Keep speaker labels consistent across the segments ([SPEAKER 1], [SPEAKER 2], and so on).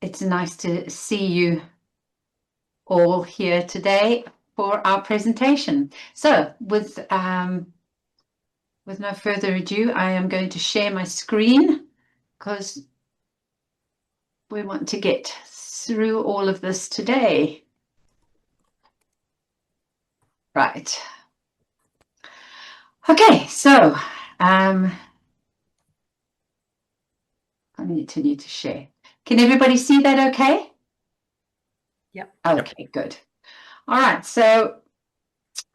[SPEAKER 1] It's nice to see you all here today for our presentation. So with no further ado, I am going to share my screen because we want to get through all of this today. Right. Okay, so I need to share. Can everybody see that okay?
[SPEAKER 2] Yep.
[SPEAKER 1] Okay, good. All right, so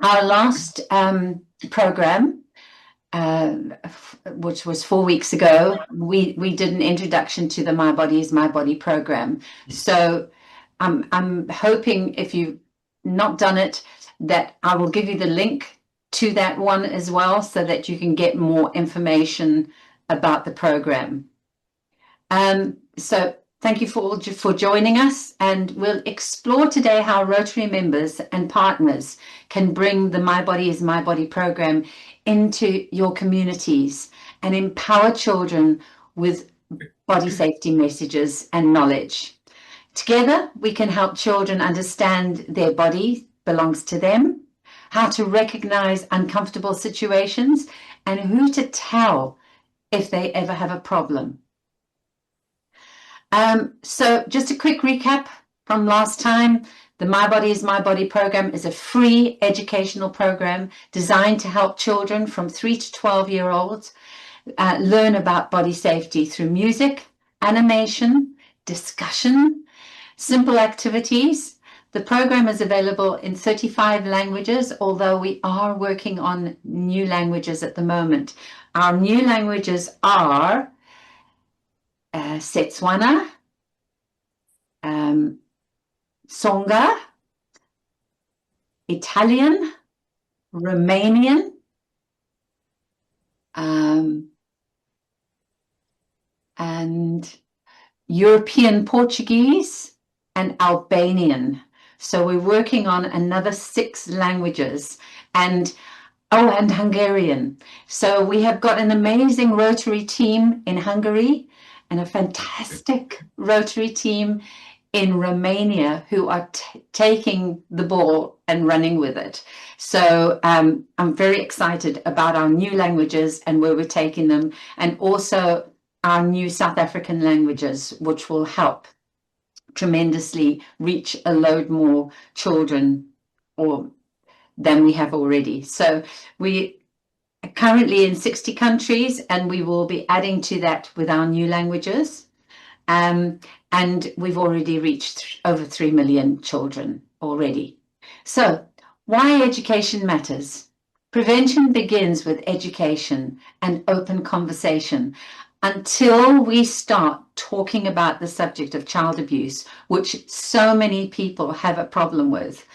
[SPEAKER 1] our last program, which was 4 weeks ago, we did an introduction to the My Body is My Body program. So I'm hoping, if you've not done it, that I will give you the link to that one as well, so that you can get more information about the program. So thank you for joining us, and we'll explore today how Rotary members and partners can bring the My Body is My Body program into your communities and empower children with body safety messages and knowledge. Together, we can help children understand their body belongs to them, how to recognize uncomfortable situations, and who to tell if they ever have a problem. So just a quick recap from last time. The My Body is My Body program is a free educational program designed to help children from 3 to 12-year-olds learn about body safety through music, animation, discussion, simple activities. The program is available in 35 languages, although we are working on new languages at the moment. Our new languages are Setswana, Songa, Italian, Romanian, and European Portuguese and Albanian. So we're working on another 6 languages, and Hungarian. So we have got an amazing Rotary team in Hungary and a fantastic Rotary team in Romania who are taking the ball and running with it. So I'm very excited about our new languages and where we're taking them, and also our new South African languages, which will help tremendously reach a load more children than we have already. So we are currently in 60 countries, and we will be adding to that with our new languages. And we've already reached over 3 million children already. So why education matters? Prevention begins with education and open conversation. Until we start talking about the subject of child abuse, which so many people have a problem with,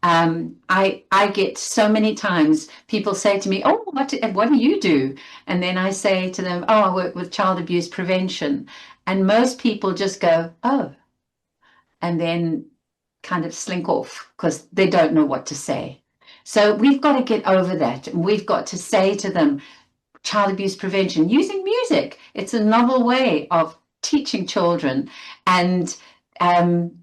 [SPEAKER 1] I get so many times people say to me, oh, what do you do? And then I say to them, oh, I work with child abuse prevention. And most people just go, oh, and then kind of slink off because they don't know what to say. So we've got to get over that. We've got to say to them, child abuse prevention using music. It's a novel way of teaching children and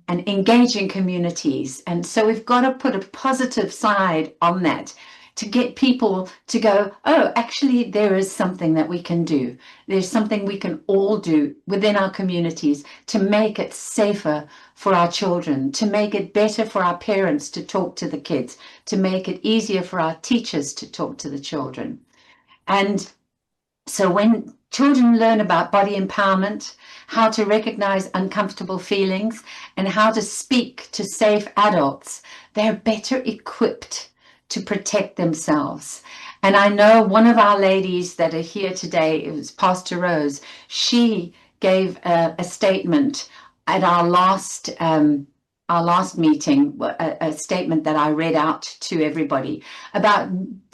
[SPEAKER 1] engaging communities. And so we've got to put a positive side on that to get people to go, oh, actually, there is something that we can do. There's something we can all do within our communities to make it safer for our children, to make it better for our parents to talk to the kids, to make it easier for our teachers to talk to the children. And so when children learn about body empowerment, how to recognize uncomfortable feelings, and how to speak to safe adults, they're better equipped to protect themselves. And I know one of our ladies that are here today, it was Pastor Rose. She gave a statement at our last meeting, a statement that I read out to everybody about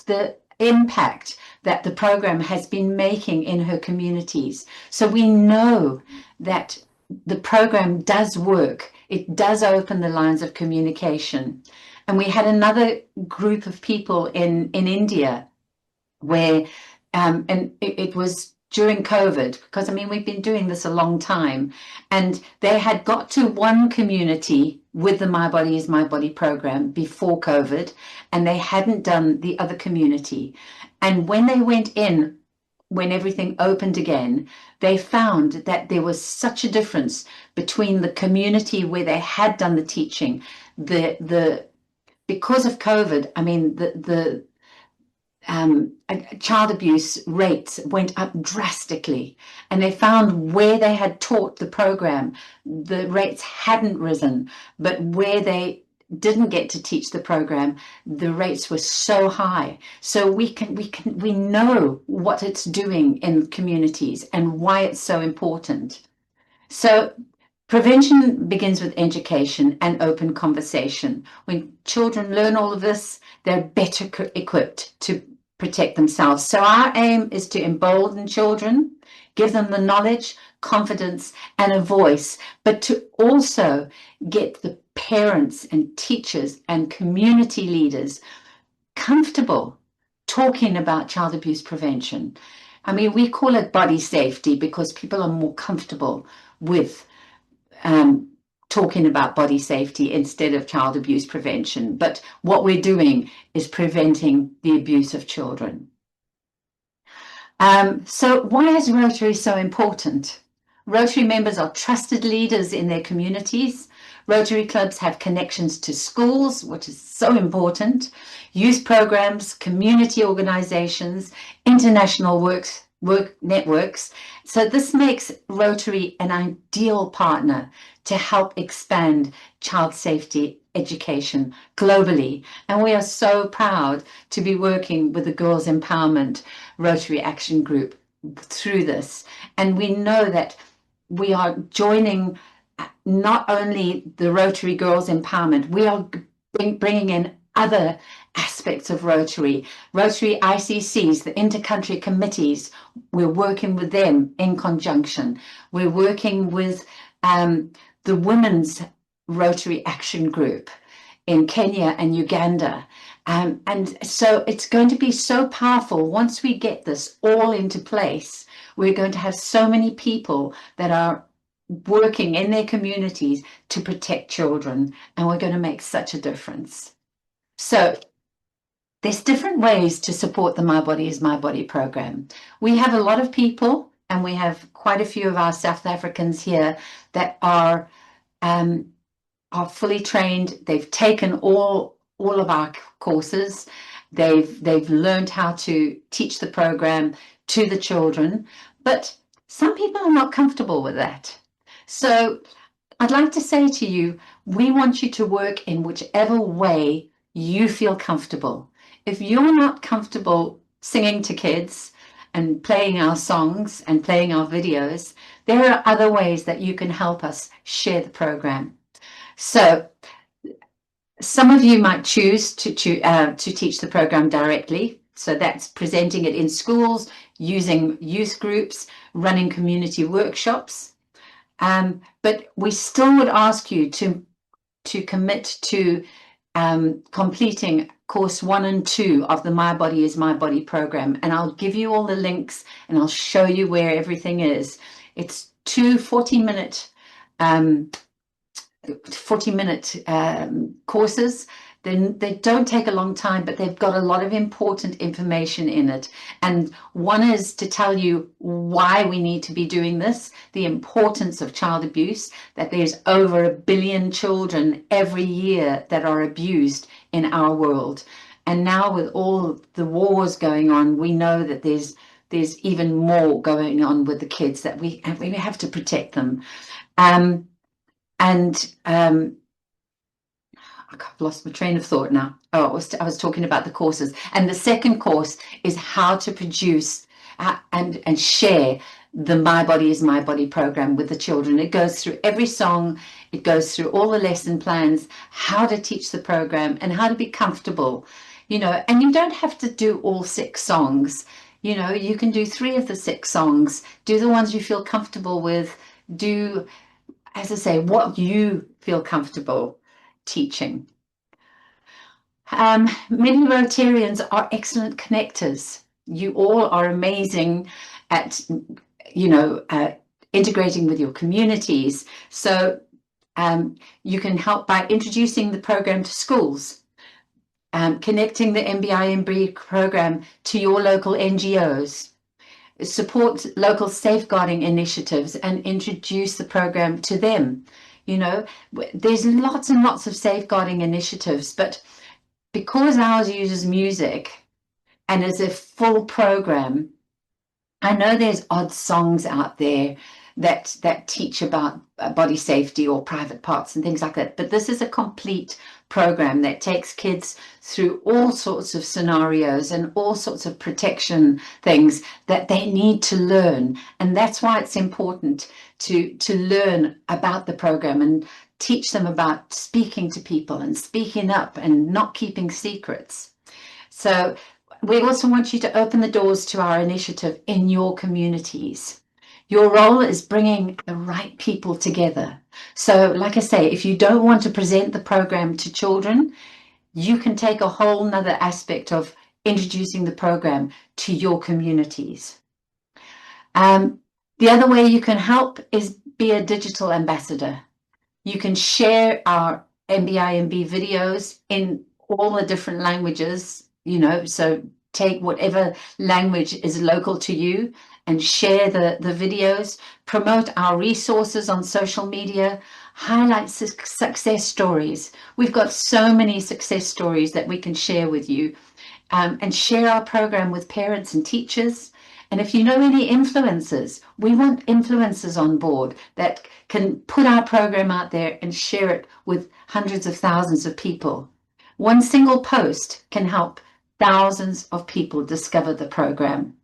[SPEAKER 1] the impact that the program has been making in her communities. So we know that the program does work. It does open the lines of communication. And we had another group of people in India where, and it was during COVID, because I mean, we've been doing this a long time, and they had got to one community with the My Body is My Body program before COVID, and they hadn't done the other community. And when they went in, when everything opened again, they found that there was such a difference between the community where they had done the teaching, because of COVID, I mean, the child abuse rates went up drastically, and they found where they had taught the program, the rates hadn't risen, but where they didn't get to teach the program, the rates were so high. So we know what it's doing in communities and why it's so important. So prevention begins with education and open conversation. When children learn all of this, they're better equipped to protect themselves. So our aim is to embolden children, give them the knowledge, confidence, and a voice, but to also get the parents and teachers and community leaders comfortable talking about child abuse prevention. I mean, we call it body safety because people are more comfortable with talking about body safety instead of child abuse prevention. But what we're doing is preventing the abuse of children. So why is Rotary so important? Rotary members are trusted leaders in their communities. Rotary clubs have connections to schools, which is so important, youth programs, community organizations, international work networks. So this makes Rotary an ideal partner to help expand child safety education globally. And we are so proud to be working with the Girls Empowerment Rotary Action Group through this. And we know that we are joining not only the Rotary Girls Empowerment, we are bringing in other aspects of Rotary ICCs, the intercountry committees. We're working with them in conjunction. We're working with the Women's Rotary Action Group in Kenya and Uganda. And so it's going to be so powerful. Once we get this all into place, we're going to have so many people that are working in their communities to protect children, and we're going to make such a difference. So there's different ways to support the My Body is My Body program. We have a lot of people, and we have quite a few of our South Africans here that are fully trained. They've taken all of our courses. They've learned how to teach the program to the children, but some people are not comfortable with that. So I'd like to say to you, we want you to work in whichever way you feel comfortable. If you're not comfortable singing to kids and playing our songs and playing our videos, there are other ways that you can help us share the program. So some of you might choose to teach the program directly. So that's presenting it in schools, using youth groups, running community workshops. But we still would ask you to commit to completing course 1 and 2 of the My Body is My Body program. And I'll give you all the links and I'll show you where everything is. It's 2 40-minute courses. They don't take a long time, but they've got a lot of important information in it. And one is to tell you why we need to be doing this, the importance of child abuse, that there's over 1 billion children every year that are abused in our world. And now with all the wars going on, we know that there's even more going on with the kids, that we have to protect them. I've lost my train of thought now. Oh, I was talking about the courses. And the second course is how to produce and share the My Body is My Body program with the children. It goes through every song. It goes through all the lesson plans, how to teach the program and how to be comfortable, and you don't have to do all 6 songs. You can do 3 of the 6 songs, do the ones you feel comfortable with, do, as I say, what you feel comfortable teaching. Many Rotarians are excellent connectors. You all are amazing at, integrating with your communities. So you can help by introducing the program to schools, connecting the MBIMB program to your local NGOs, support local safeguarding initiatives and introduce the program to them. There's lots and lots of safeguarding initiatives, but because ours uses music and is a full program, I know there's odd songs out there that teach about body safety or private parts and things like that, but this is a complete program that takes kids through all sorts of scenarios and all sorts of protection things that they need to learn. And that's why it's important to learn about the program and teach them about speaking to people and speaking up and not keeping secrets. So we also want you to open the doors to our initiative in your communities. Your role is bringing the right people together. So like I say, if you don't want to present the program to children, you can take a whole nother aspect of introducing the program to your communities. The other way you can help is be a digital ambassador. You can share our MBIMB videos in all the different languages, so take whatever language is local to you and share the videos, promote our resources on social media, highlight success stories. We've got so many success stories that we can share with you, and share our program with parents and teachers. And if you know any influencers, we want influencers on board that can put our program out there and share it with hundreds of thousands of people. One single post can help thousands of people discover the program.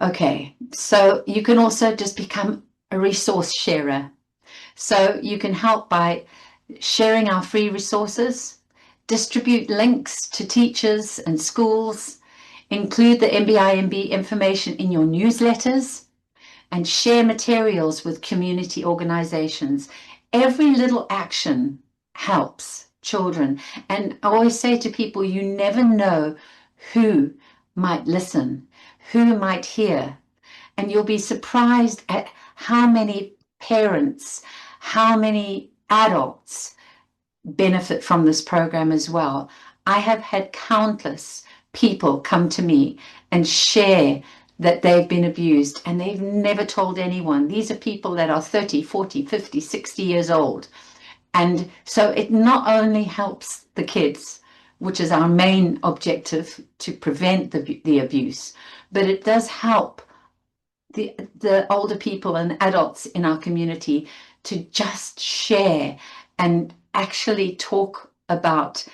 [SPEAKER 1] Okay, so you can also just become a resource sharer. So you can help by sharing our free resources, distribute links to teachers and schools, include the MBIMB information in your newsletters, and share materials with community organizations. Every little action helps children. And I always say to people, you never know who might listen, who might hear. And you'll be surprised at how many parents, how many adults benefit from this program as well. I have had countless people come to me and share that they've been abused and they've never told anyone. These are people that are 30, 40, 50, 60 years old. And so it not only helps the kids, which is our main objective to prevent the abuse, but it does help the older people and adults in our community to just share and actually talk about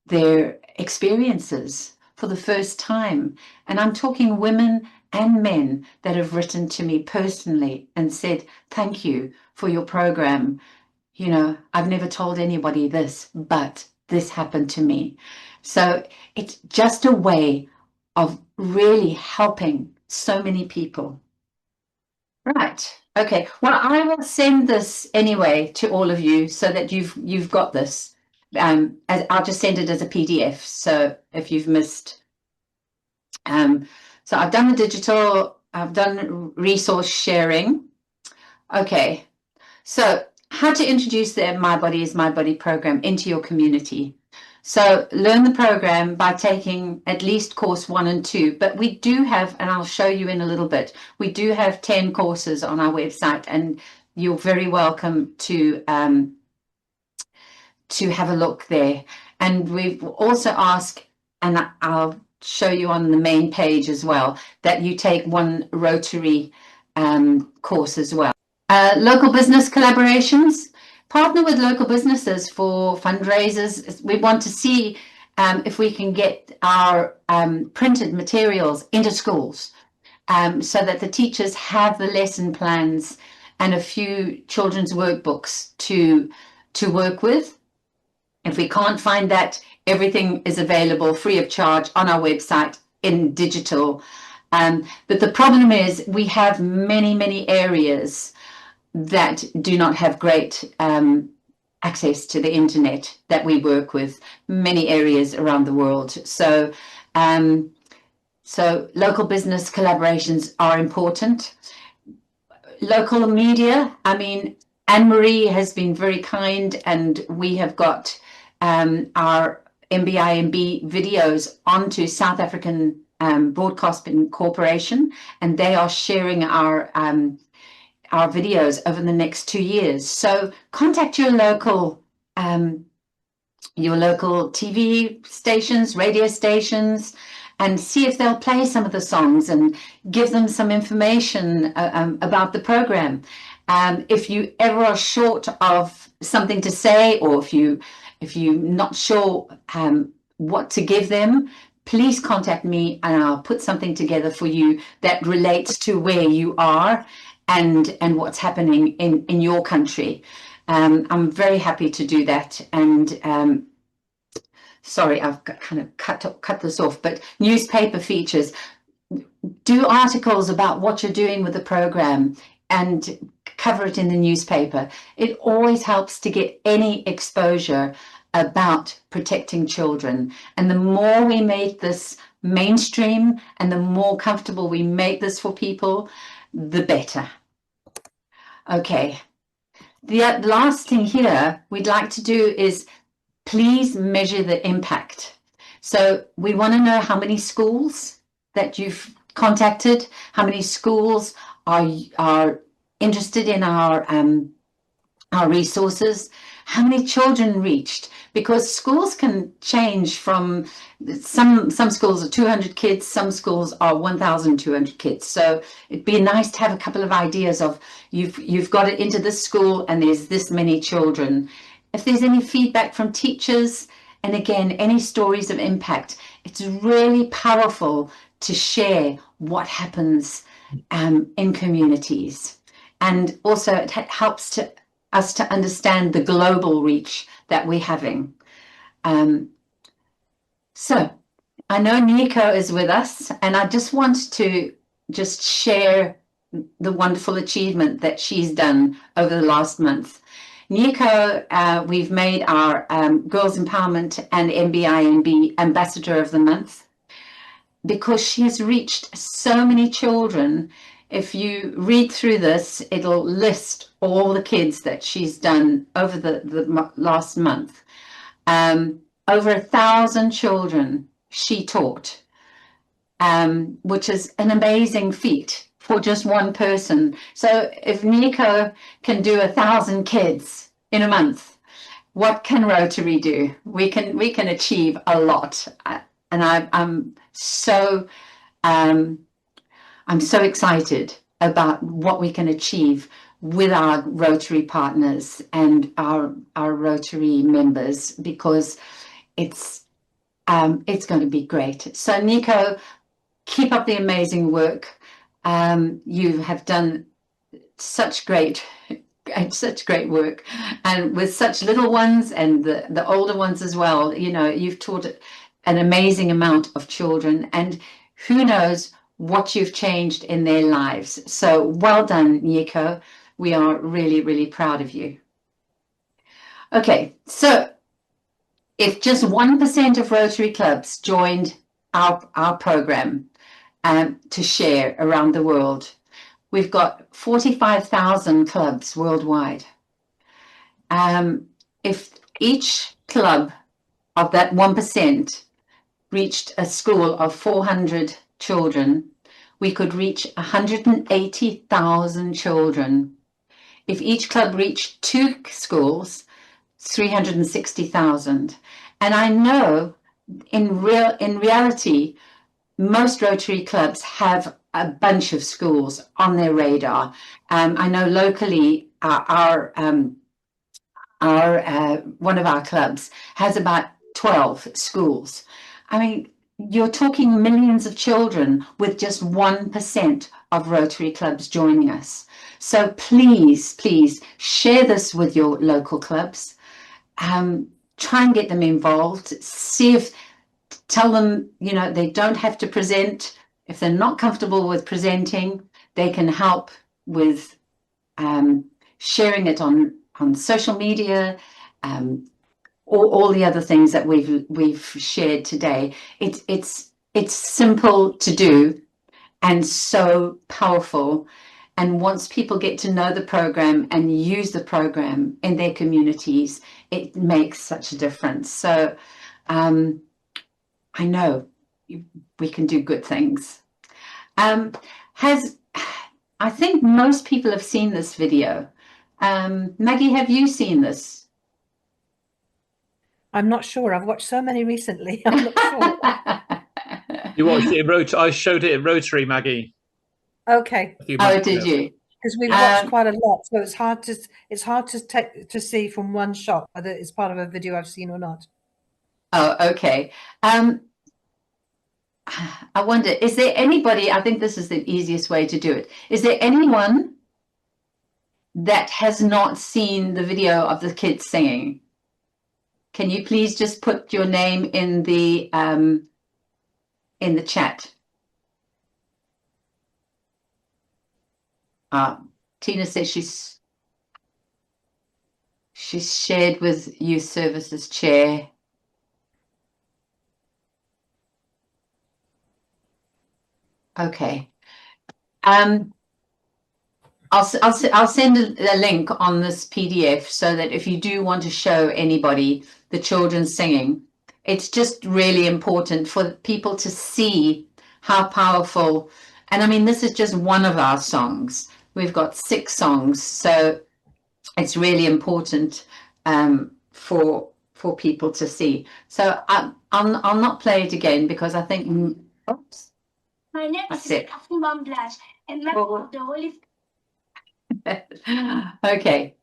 [SPEAKER 1] their experiences for the first time. And I'm talking women and men that have written to me personally and said, thank you for your program. I've never told anybody this, but this happened to me. So it's just a way of really helping so many people. Right. Okay. Well, I will send this anyway to all of you so that you've got this. I'll just send it as a PDF. So if you've missed, so I've done the digital, I've done resource sharing. Okay. So how to introduce the My Body is My Body program into your community. So learn the program by taking at least course 1 and 2, but we do have, and I'll show you in a little bit, we do have 10 courses on our website, and you're very welcome to have a look there. And we've also asked, and I'll show you on the main page as well, that you take one Rotary course as well. Local business collaborations. Partner with local businesses for fundraisers. We want to see if we can get our printed materials into schools so that the teachers have the lesson plans and a few children's workbooks to work with. If we can't find that, everything is available free of charge on our website in digital. But the problem is we have many, many areas that do not have great access to the internet that we work with, many areas around the world. So So local business collaborations are important. Local media, I mean, Anne-Marie has been very kind, and we have got our MBIMB videos onto South African Broadcasting Corporation, and they are sharing our videos over the next 2 years. So contact your local TV stations, radio stations, and see if they'll play some of the songs and give them some information about the program. If you ever are short of something to say, or if you're not sure what to give them, please contact me and I'll put something together for you that relates to where you are and what's happening in your country. I'm very happy to do that. And sorry, I've kind of cut this off, but newspaper features. Do articles about what you're doing with the program and cover it in the newspaper. It always helps to get any exposure about protecting children. And the more we make this mainstream and the more comfortable we make this for people, the better. Okay. The last thing here we'd like to do is please measure the impact. So we want to know how many schools that you've contacted, how many schools are interested in our resources, how many children reached, because schools can change from some schools are 200 kids, some schools are 1,200 kids. So it'd be nice to have a couple of ideas of you've got it into this school and there's this many children. If there's any feedback from teachers, and again, any stories of impact, it's really powerful to share what happens in communities. And also it helps us to understand the global reach that we're having. So I know Nico is with us, and I just want to share the wonderful achievement that she's done over the last month. Nico, we've made our Girls Empowerment and MBIMB Ambassador of the Month because she has reached so many children. If you read through this, it'll list all the kids that she's done over the last month. Over 1,000 children she taught, which is an amazing feat for just one person. So if Nico can do 1,000 kids in a month, what can Rotary do? We can achieve a lot. And I'm so excited about what we can achieve with our Rotary partners and our Rotary members, because it's going to be great. So Nico, keep up the amazing work. You have done such great work, and with such little ones and the older ones as well. You know, you've taught an amazing amount of children, and who knows what you've changed in their lives. So well done, Nico. We are really, really proud of you. Okay, so if just 1% of Rotary clubs joined our program to share around the world, we've got 45,000 clubs worldwide. If each club of that 1% reached a school of 400 children, we could reach 180,000 children. If each club reached 2 schools, 360,000. And I know in reality, most Rotary clubs have a bunch of schools on their radar. I know locally our one of our clubs has about 12 schools. I mean, you're talking millions of children with just 1% of Rotary clubs joining us. So please, please share this with your local clubs. Try and get them involved. Tell them, you know, they don't have to present. If they're not comfortable with presenting, they can help with sharing it on social media, all the other things that we've shared today. It's it's simple to do and so powerful. And once people get to know the program and use the program in their communities, it makes such a difference. So I know we can do good things. I think most people have seen this video. Maggie, have you seen this?
[SPEAKER 2] I'm not sure. I've watched so many recently. I'm not sure.
[SPEAKER 3] You watched it in Rotary. I showed it in Rotary, Maggie.
[SPEAKER 2] Okay.
[SPEAKER 3] A few months
[SPEAKER 1] did
[SPEAKER 3] ago.
[SPEAKER 1] you?
[SPEAKER 2] Because we've watched quite a lot, so it's hard to see from one shot whether it's part of a video I've seen or not.
[SPEAKER 1] Oh, okay. I wonder, is there anybody, I think this is the easiest way to do it. Is there anyone that has not seen the video of the kids singing? Can you please just put your name in the chat? Tina says she's shared with Youth Services Chair. Okay. I'll send a link on this PDF so that if you do want to show anybody the children singing, it's just really important for people to see how powerful. And I mean, this is just one of our songs. We've got 6 songs, so it's really important for people to see. So I'll not play it again because I think. Oops.
[SPEAKER 4] My name is Stephanie Bamblash, and my the Holy.
[SPEAKER 1] Okay,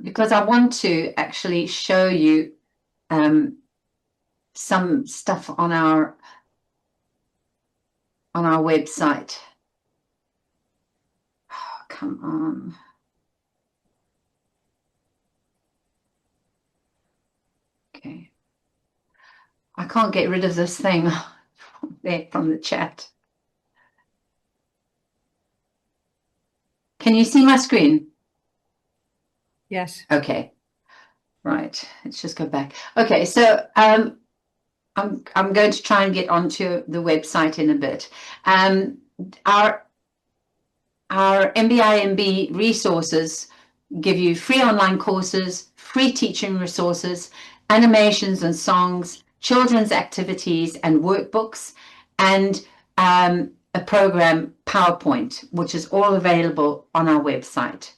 [SPEAKER 1] because I want to actually show you some stuff on our website. Oh, come on. Okay. I can't get rid of this thing there from the chat. Can you see my screen?
[SPEAKER 2] Yes.
[SPEAKER 1] Okay. Right. Let's just go back. Okay. So I'm going to try and get onto the website in a bit. Our MBIMB resources give you free online courses, free teaching resources, animations and songs, children's activities and workbooks, and a program PowerPoint, which is all available on our website.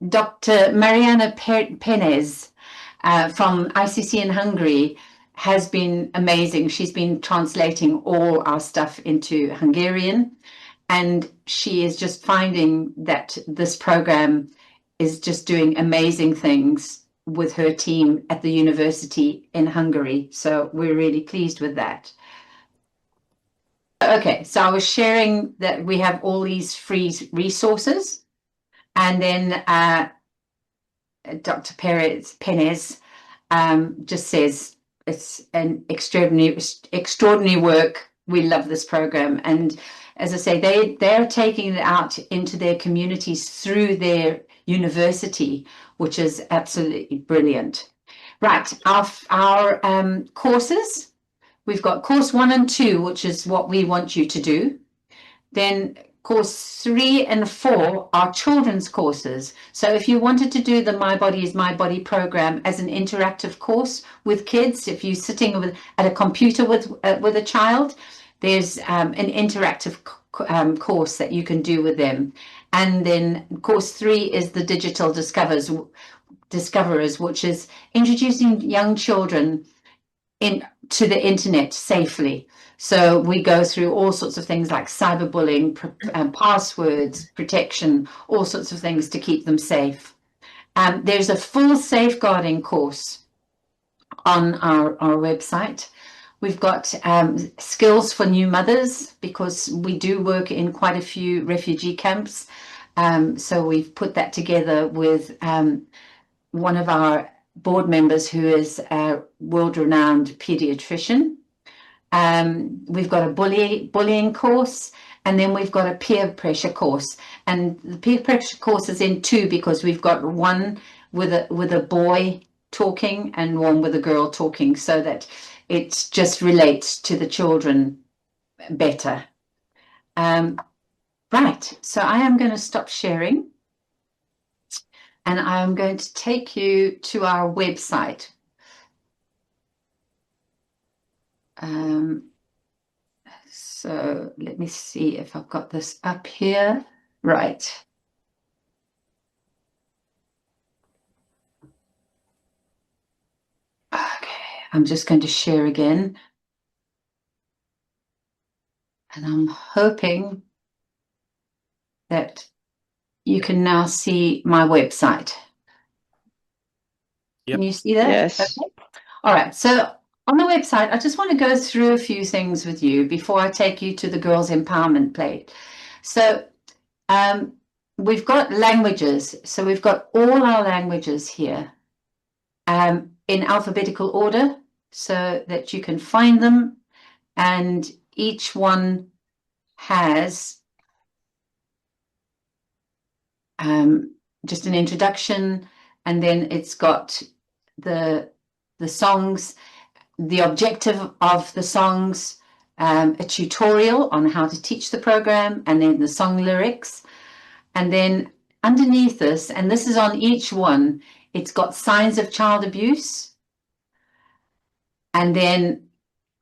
[SPEAKER 1] Dr. Mariana Penez from ICC in Hungary has been amazing. She's been translating all our stuff into Hungarian, and she is just finding that this program is just doing amazing things with her team at the university in Hungary. So we're really pleased with that. Okay, so I was sharing that we have all these free resources, and then Dr. Penez just says it's an extraordinary work. We love this program, and as I say, they're taking it out into their communities through their university, which is absolutely brilliant. Right, our courses. We've got course 1 and 2, which is what we want you to do. Then course 3 and 4 are children's courses. So if you wanted to do the My Body is My Body program as an interactive course with kids, if you're sitting at a computer with a child, there's an interactive course that you can do with them. And then course 3 is the Digital Discoverers, which is introducing young children to the internet safely. So we go through all sorts of things like cyberbullying, passwords, protection, all sorts of things to keep them safe. There's a full safeguarding course on our website. We've got skills for new mothers, because we do work in quite a few refugee camps. So we've put that together with one of our board members who is a world-renowned pediatrician. We've got a bullying course, and then we've got a peer pressure course. And the peer pressure course is in 2, because we've got one with a boy talking and one with a girl talking, so that it just relates to the children better. Right, so I am going to stop sharing, and I am going to take you to our website. So let me see if I've got this up here. Right. Okay, I'm just going to share again. And I'm hoping that you can now see my website.
[SPEAKER 3] Yep.
[SPEAKER 1] Can you see that?
[SPEAKER 5] Yes.
[SPEAKER 1] Okay. All right. So on the website, I just want to go through a few things with you before I take you to the Girls Empowerment plate. So we've got languages. So we've got all our languages here in alphabetical order so that you can find them. And each one has just an introduction, and then it's got the songs, the objective of the songs, a tutorial on how to teach the program, and then the song lyrics. And then underneath this, and this is on each one, it's got signs of child abuse, and then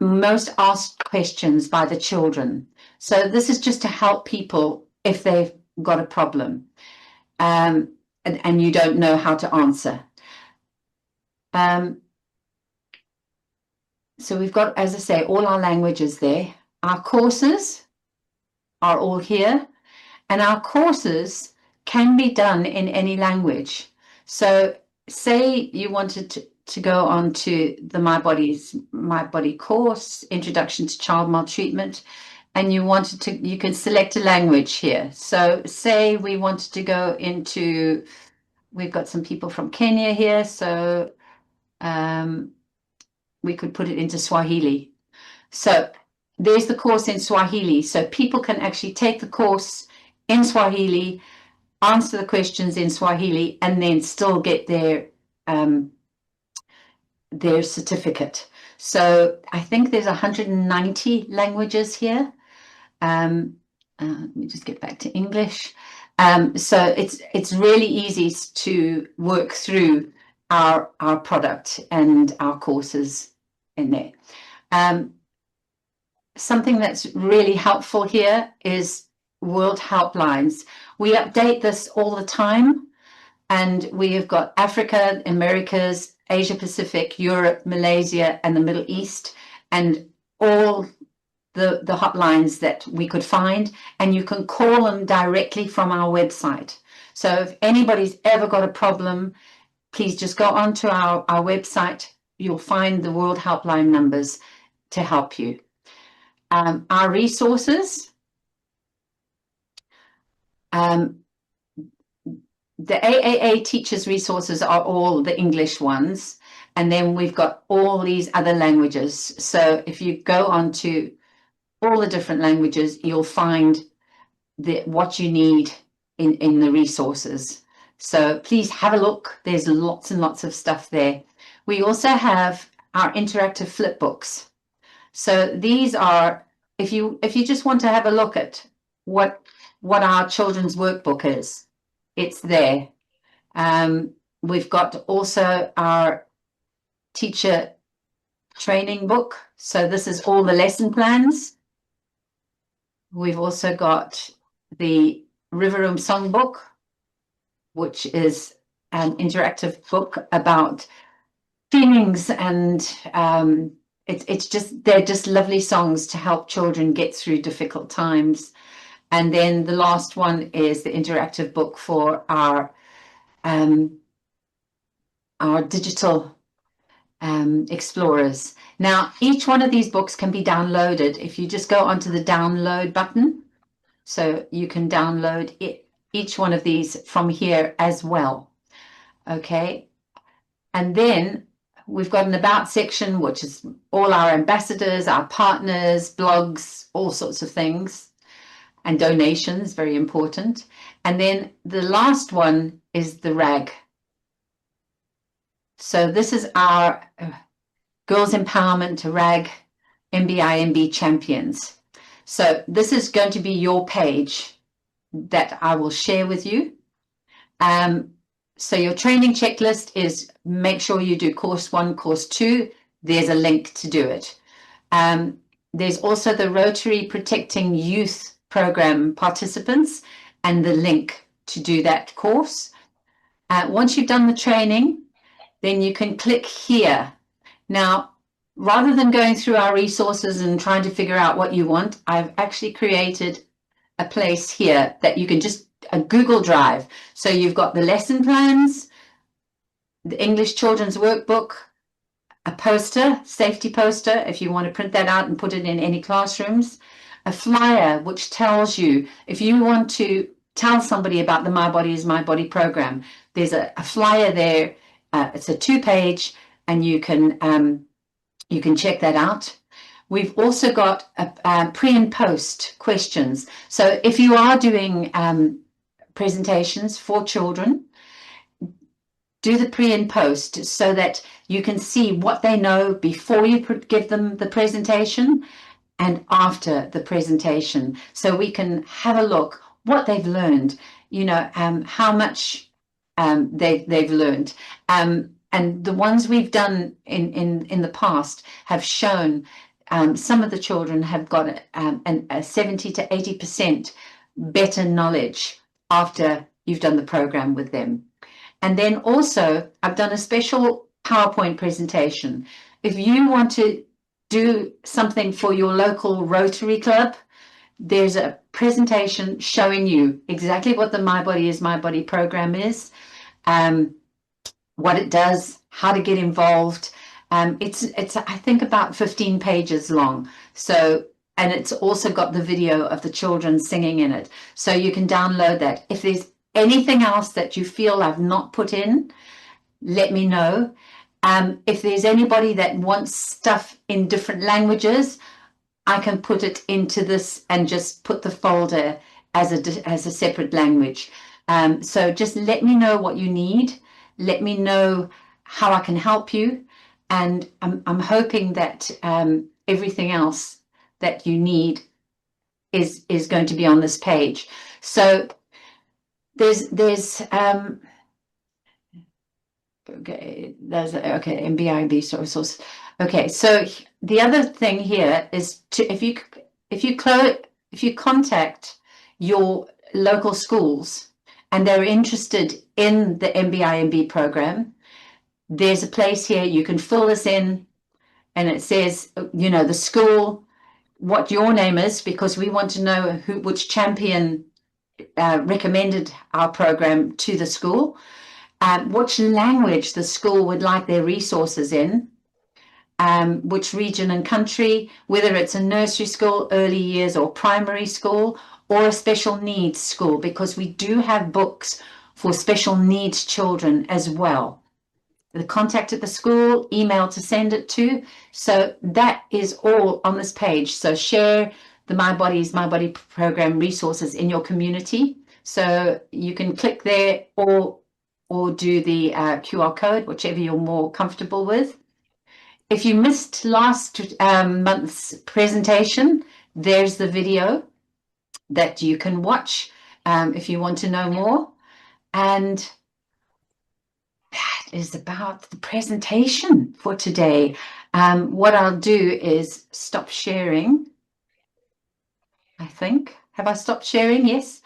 [SPEAKER 1] most asked questions by the children. So this is just to help people if they've got a problem and you don't know how to answer. So we've got, as I say, all our languages there. Our courses are all here, and our courses can be done in any language. So say you wanted to go on to the My Body course, Introduction to Child Maltreatment, and you wanted to, you can select a language here. So say we wanted to go into, we've got some people from Kenya here, so we could put it into Swahili. So there's the course in Swahili. So people can actually take the course in Swahili, answer the questions in Swahili, and then still get their certificate. So I think there's 190 languages here. Let me just get back to English. So it's really easy to work through our product and our courses in there. Something that's really helpful here is World Helplines. We update this all the time, and we have got Africa, Americas, Asia Pacific, Europe, Malaysia, and the Middle East, and all the hotlines that we could find, and you can call them directly from our website. So if anybody's ever got a problem, please just go onto our website. You'll find the World Helpline numbers to help you. Our resources, the AAA teachers resources are all the English ones, and then we've got all these other languages. So if you go onto all the different languages, you'll find what you need in the resources. So please have a look. There's lots and lots of stuff there. We also have our interactive flip books. So these are, if you just want to have a look at what our children's workbook is, it's there. We've got also our teacher training book. So this is all the lesson plans. We've also got the River Room Songbook, which is an interactive book about feelings, and they're just lovely songs to help children get through difficult times. And then the last one is the interactive book for our digital explorers. Now, each one of these books can be downloaded if you just go onto the download button. So you can download each one of these from here as well. Okay. And then we've got an about section, which is all our ambassadors, our partners, blogs, all sorts of things, and donations, very important. And then the last one is the RAG. So this is our Girls Empowerment RAG MBIMB Champions. So this is going to be your page that I will share with you. So your training checklist is make sure you do course 1, course 2. There's a link to do it. There's also the Rotary Protecting Youth Program participants and the link to do that course. Once you've done the training, then you can click here. Now, rather than going through our resources and trying to figure out what you want, I've actually created a place here that you can just, a Google Drive. So you've got the lesson plans, the English Children's Workbook, a poster, safety poster, if you want to print that out and put it in any classrooms, a flyer which tells you, if you want to tell somebody about the My Body is My Body program, there's a flyer there. It's a 2-page, and you can check that out. We've also got a pre and post questions. So if you are doing presentations for children, do the pre and post so that you can see what they know before you give them the presentation and after the presentation. So we can have a look what they've learned, you know, how much they've learned. And the ones we've done in the past have shown some of the children have got a 70 to 80% better knowledge after you've done the program with them. And then also, I've done a special PowerPoint presentation. If you want to do something for your local Rotary Club, there's a presentation showing you exactly what the My Body is My Body program is, what it does, how to get involved. It's I think about 15 pages long. So, and it's also got the video of the children singing in it. So you can download that. If there's anything else that you feel I've not put in, let me know. If there's anybody that wants stuff in different languages, I can put it into this and just put the folder as a separate language. So just let me know what you need. Let me know how I can help you. And I'm hoping that everything else that you need is going to be on this page. So there's MBIMB source. Okay, so the other thing here is to if you contact your local schools and they're interested in the MBIMB program, there's a place here you can fill this in, and it says, you know, the school, what your name is, because we want to know which champion recommended our program to the school, which language the school would like their resources in, which region and country, whether it's a nursery school, early years or primary school, or a special needs school, because we do have books for special needs children as well. The contact at the school, email to send it to. So that is all on this page. So share the My Body is My Body program resources in your community. So you can click there or do the QR code, whichever you're more comfortable with. If you missed last month's presentation, there's the video that you can watch if you want to know more. And that is about the presentation for today. What I'll do is stop sharing. I think. Have I stopped sharing? Yes.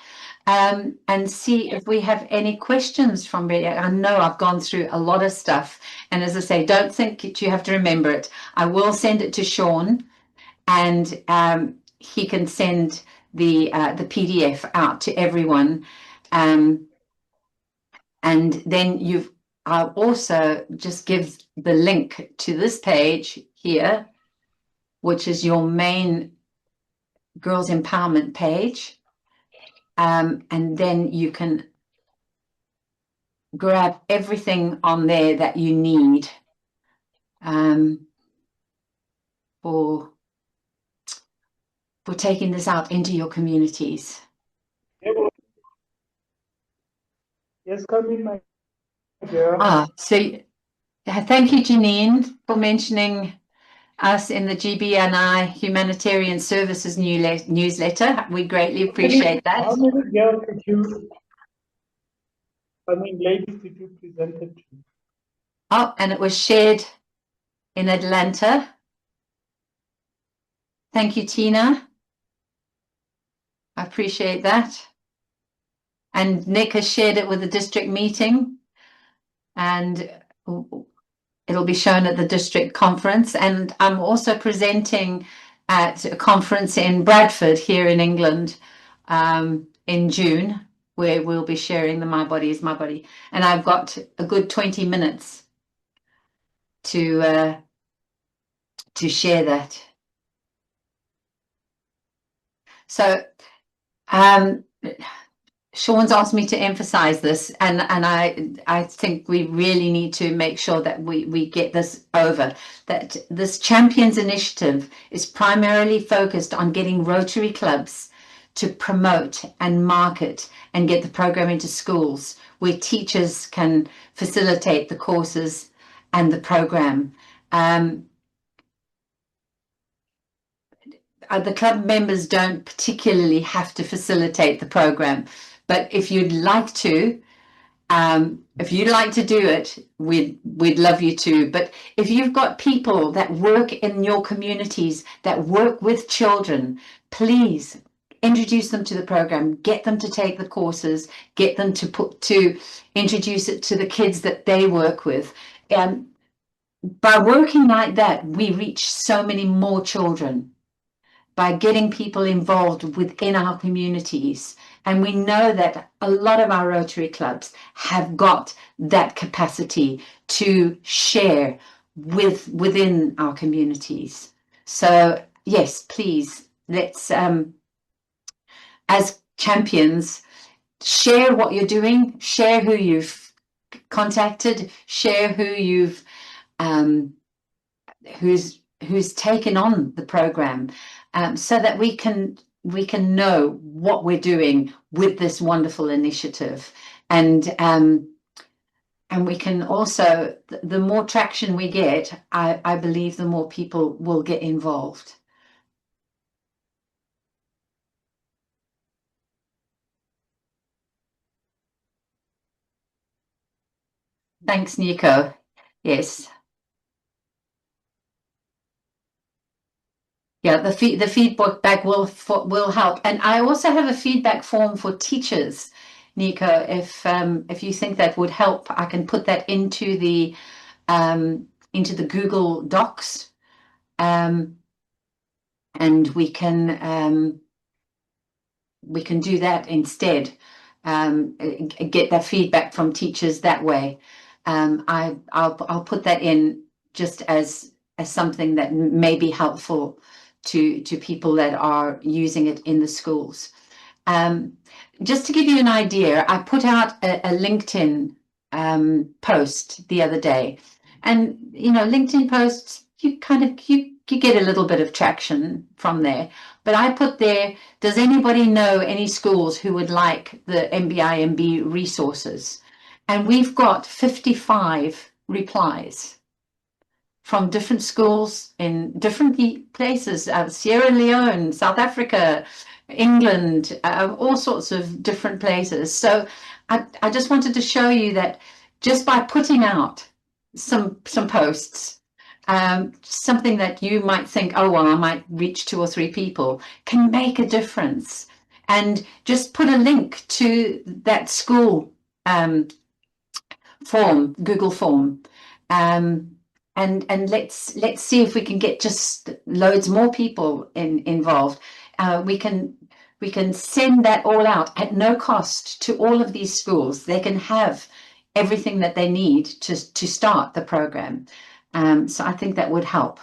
[SPEAKER 1] And see if we have any questions from me. I know I've gone through a lot of stuff. And as I say, don't think that you have to remember it. I will send it to Sean, and he can send the PDF out to everyone. And then I'll also just give the link to this page here, which is your main Girls Empowerment page. And then you can grab everything on there that you need for taking this out into your communities.
[SPEAKER 5] Yes, come in, my dear.
[SPEAKER 1] So Thank you, Janine, for mentioning us in the GBNI Humanitarian Services newsletter. We greatly appreciate that.
[SPEAKER 5] How many girls did you, ladies did you present it to?
[SPEAKER 1] Oh, and it was shared in Atlanta. Thank you, Tina. I appreciate that. And Nick has shared it with the district meeting, and it'll be shown at the district conference. And I'm also presenting at a conference in Bradford here in England in June, where we'll be sharing the My Body is My Body. And I've got a good 20 minutes to share that. So Sean's asked me to emphasize this, and I think we really need to make sure that we get this over, that this Champions Initiative is primarily focused on getting Rotary clubs to promote and market and get the program into schools where teachers can facilitate the courses and the program. The club members don't particularly have to facilitate the program, but if you'd like to, do it, we'd love you to. But if you've got people that work in your communities that work with children, please introduce them to the program, get them to take the courses, get them to introduce it to the kids that they work with. By working like that, we reach so many more children by getting people involved within our communities. And we know that a lot of our Rotary clubs have got that capacity to share within our communities. So yes, please, let's, as champions, share what you're doing, share who you've contacted, share who you've, who's taken on the program, so that we can know what we're doing with this wonderful initiative, and we can also, the more traction we get, I believe the more people will get involved. Thanks, Nico. Yes. Yeah, the feedback will help, and I also have a feedback form for teachers, Nico. If you think that would help, I can put that into the Google Docs, and we can do that instead. Get that feedback from teachers that way. I'll put that in just as something that may be helpful to people that are using it in the schools. Just to give you an idea, I put out a LinkedIn post the other day, and LinkedIn posts, you get a little bit of traction from there. But I put there, does anybody know any schools who would like the MBIMB resources? And we've got 55 replies from different schools in different places, Sierra Leone, South Africa, England, all sorts of different places. So I just wanted to show you that just by putting out some posts, something that you might think, oh, well, I might reach 2 or 3 people, can make a difference. And just put a link to that school form, Google form, and let's see if we can get just loads more people involved. We can send that all out at no cost to all of these schools. They can have everything that they need to start the program. So I think that would help.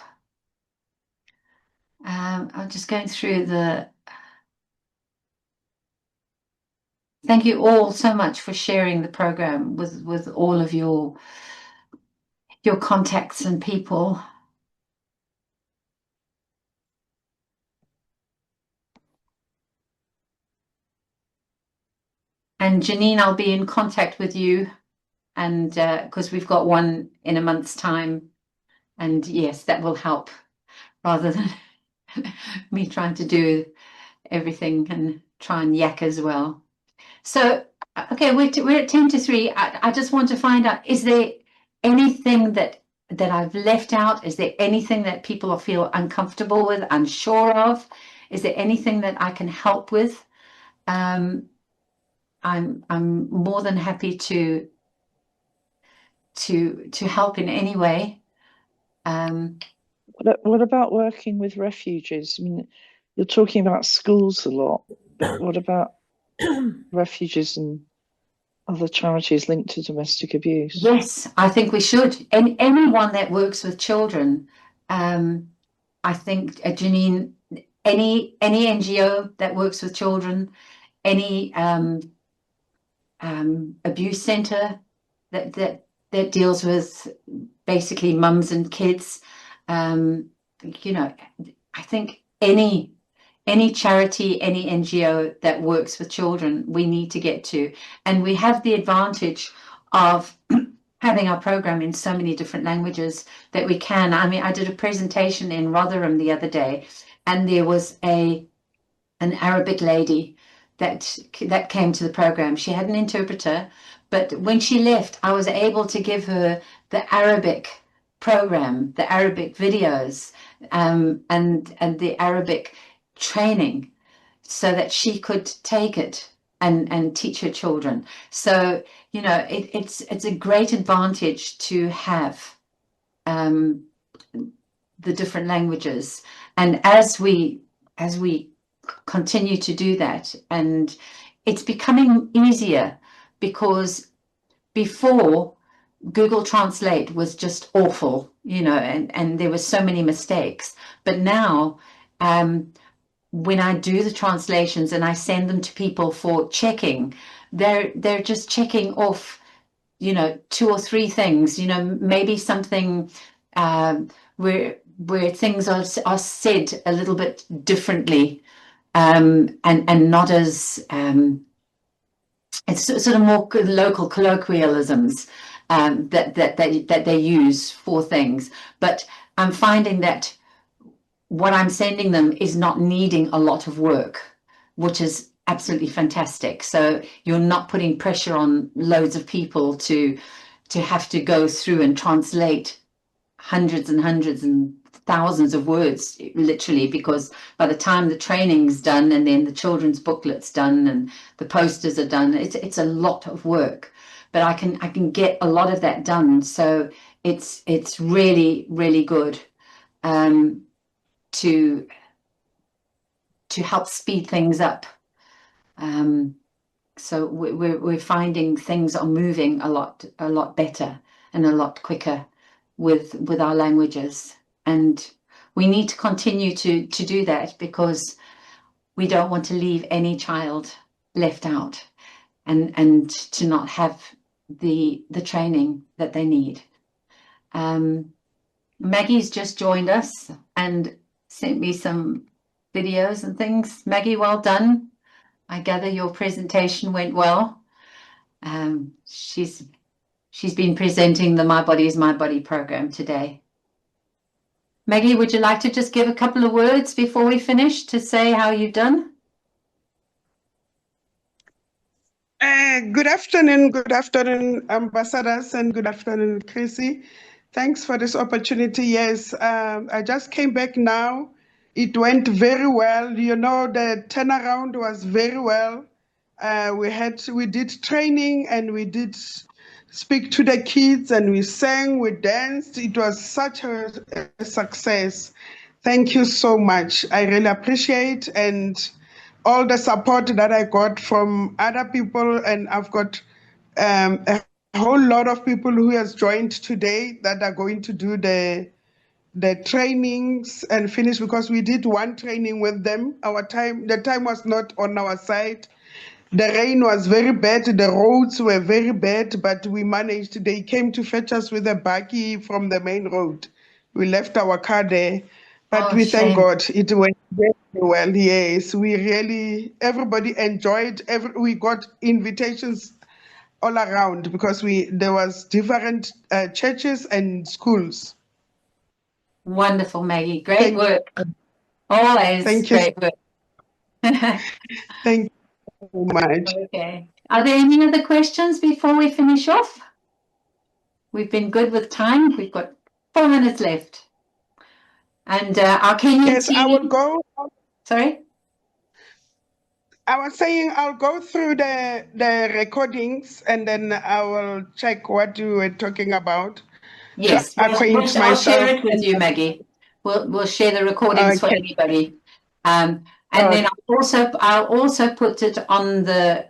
[SPEAKER 1] I'm just going through the. Thank you all so much for sharing the program with all of your contacts and people. And Janine, I'll be in contact with you and because we've got one in a month's time, and yes, that will help rather than me trying to do everything and try and yak as well. So, okay, we're at 10 to 3. I just want to find out, is there anything that I've left out? Is there anything that people feel uncomfortable with, unsure of? Is there anything that I can help with? I'm more than happy to help in any way.
[SPEAKER 6] What about working with refugees? I mean, you're talking about schools a lot, but what about refugees and other charities linked to domestic abuse?
[SPEAKER 1] Yes, I think we should. And anyone that works with children, I think, Janine, any NGO that works with children, any abuse center that deals with basically mums and kids, you know, I think any charity, any NGO that works with children, we need to get to. And we have the advantage of having our program in so many different languages that we can. I mean, I did a presentation in Rotherham the other day, and there was an Arabic lady that came to the program. She had an interpreter, but when she left, I was able to give her the Arabic program, the Arabic videos, and the Arabic training, so that she could take it and teach her children. So, you know, it's a great advantage to have the different languages. And as we continue to do that, and it's becoming easier, because before Google Translate was just awful, you know, and there were so many mistakes. But now, when I do the translations and I send them to people for checking, they're just checking off, you know, 2 or 3 things, you know, maybe something where things are said a little bit differently, and not as it's sort of more local colloquialisms that they use for things. But I'm finding that what I'm sending them is not needing a lot of work, which is absolutely fantastic. So you're not putting pressure on loads of people to have to go through and translate hundreds and hundreds and thousands of words, literally, because by the time the training's done and then the children's booklet's done and the posters are done, it's a lot of work. But I can get a lot of that done. So it's really, really good to help speed things up. So we're finding things are moving a lot better and a lot quicker with our languages, and we need to continue to do that, because we don't want to leave any child left out, and to not have the training that they need. Maggie's just joined us and sent me some videos and things. Maggie, well done. I gather your presentation went well. She's been presenting the My Body is My Body program today. Maggie, would you like to just give a couple of words before we finish to say how you've done?
[SPEAKER 7] Good afternoon, ambassadors, and good afternoon, Chrissy. Thanks for this opportunity. Yes, I just came back now. It went very well. You know, the turnaround was very well. We did training, and we did speak to the kids, and we sang, we danced. It was such a success. Thank you so much. I really appreciate, and all the support that I got from other people, and I've got a whole lot of people who has joined today that are going to do the trainings and finish, because we did one training with them. The time was not on our side. The rain was very bad, the roads were very bad, but we managed. They came to fetch us with a buggy from the main road. We left our car there, but we thank God it went very well. Yes, everybody enjoyed. We got invitations all around because there was different churches and schools.
[SPEAKER 1] Wonderful, Maggie. Great
[SPEAKER 7] Thank
[SPEAKER 1] work. Always
[SPEAKER 7] Thank you.
[SPEAKER 1] great work.
[SPEAKER 7] Thank you so much.
[SPEAKER 1] Okay. Are there any other questions before we finish off? We've been good with time. We've got 4 minutes left. And our Kenyan
[SPEAKER 7] Yes,
[SPEAKER 1] team.
[SPEAKER 7] I will go.
[SPEAKER 1] Sorry?
[SPEAKER 7] I was saying I'll go through the recordings and then I will check what you were talking about.
[SPEAKER 1] Yes,
[SPEAKER 7] To acquaint
[SPEAKER 1] I'll share
[SPEAKER 7] myself.
[SPEAKER 1] it with you, Maggie. We'll share the recordings for
[SPEAKER 7] Okay.
[SPEAKER 1] everybody. And then I'll also put it on the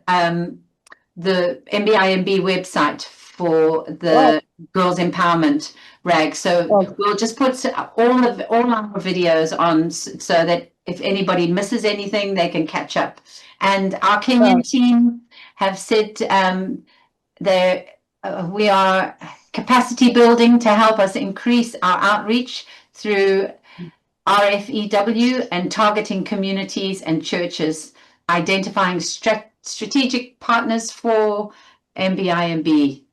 [SPEAKER 1] MBIMB website for the Girls Empowerment RAG. So we'll just put all our videos on so that if anybody misses anything, they can catch up. And our Kenyan team have said we are capacity building to help us increase our outreach through RFEW and targeting communities and churches, identifying strategic partners for MBIMB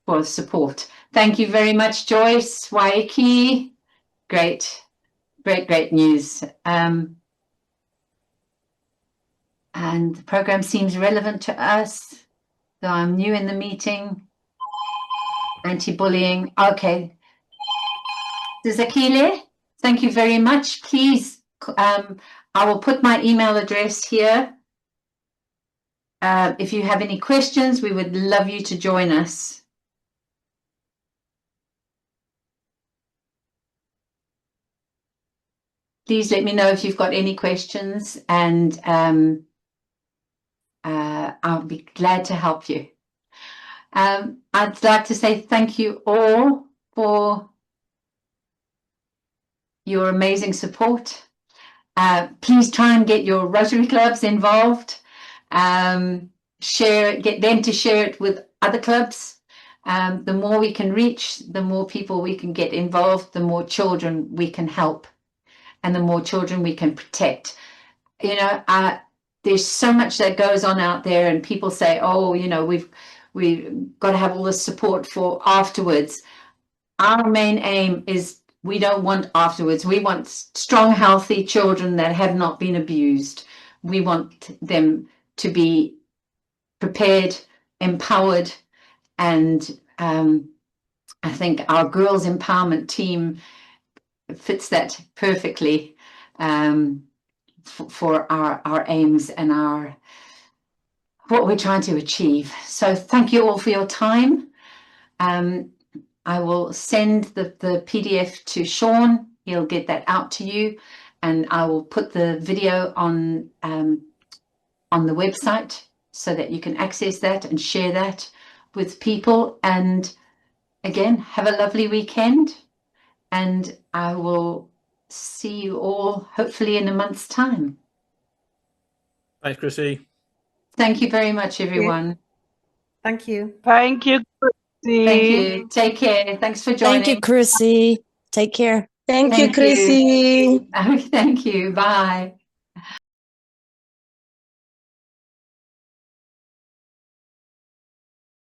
[SPEAKER 1] for support. Thank you very much, Joyce, Waiki. Great news. And the program seems relevant to us, though I'm new in the meeting. Anti-bullying. Okay. Zakile, thank you very much. Please, I will put my email address here. If you have any questions, we would love you to join us. Please let me know if you've got any questions, and I'll be glad to help you. I'd like to say thank you all for your amazing support. Please try and get your Rotary clubs involved. Get them to share it with other clubs. The more we can reach, the more people we can get involved, the more children we can help, and the more children we can protect. You know, there's so much that goes on out there, and people say, oh, you know, we've got to have all this support for afterwards. Our main aim is we don't want afterwards. We want strong, healthy children that have not been abused. We want them to be prepared, empowered, and I think our girls empowerment team fits that perfectly for our aims and what we're trying to achieve. So thank you all for your time. I will send the PDF to Sean. He'll get that out to you, and I will put the video on the website so that you can access that and share that with people. And again, have a lovely weekend, and I will see you all hopefully in a month's time.
[SPEAKER 3] Thanks, Chrissy.
[SPEAKER 1] Thank you very much, everyone.
[SPEAKER 2] Thank you.
[SPEAKER 6] Thank you, Chrissy.
[SPEAKER 1] Thank you. Take care. Thanks for joining.
[SPEAKER 8] Thank you, Chrissy. Take care.
[SPEAKER 9] Thank you, Chrissy.
[SPEAKER 1] Thank you. Bye.